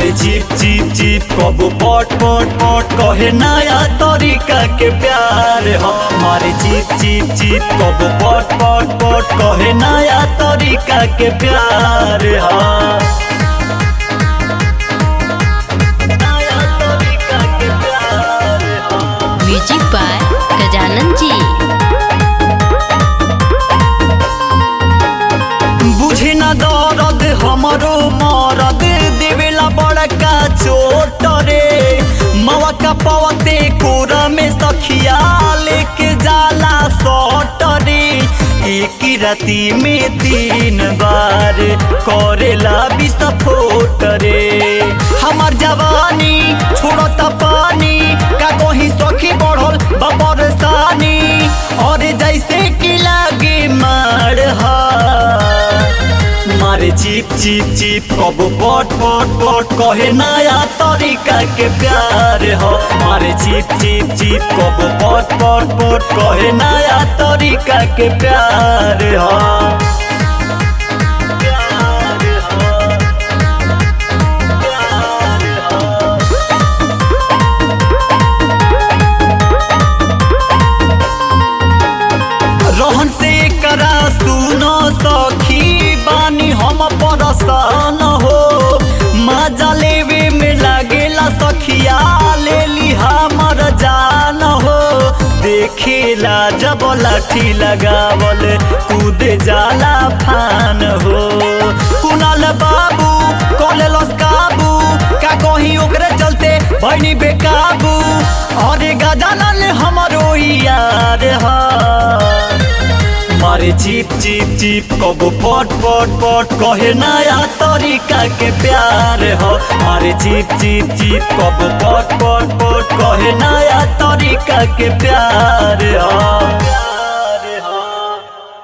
मारे चिप चिप चिप कबो पट पट पट कहे नया तरीका के प्यार हो। मारे चिप चिप चिप कबो पट पट पट कहे नया तरीका के प्यार हो। Music by Gajanan ji. बुझी न दर्द हमरो मरद देवेला बड़का चोट रे। मवा का पवते कोरा में सखिया लेके जाला सट रे। एक राती में 3 बार करेला विस्फोट रे। हमार जवानी छोड़ता पानी का कहीं सखी बढ़ल बरसानी और जैसे कि लागे मार मारे चिप चिप चिप कबो पट पट पट कहे नया तरीका के प्यार हो। मारे चिप चिप चिप कबो पट पट पट कहे नया तरीका के प्यार हो। रहन से करा सुनो सखी बानी हम परसान हो। मजा लेवे में लागेला सखिया ले ली हमर जान हो। देखेला जब लाठी लगावल कूद जाला फान हो। कुनाल बाबू कॉलेलस काबू का कहीं ओकरे चलते बनी बेकाबू और गजानन हमरो यार हा। मारे चिप चिप चिप कबो पट पट पट कहे नया तरीका के प्यार हो। मारे चिप चिप चिप कबो पट पट पट कहे नया तरीका के प्यार हो।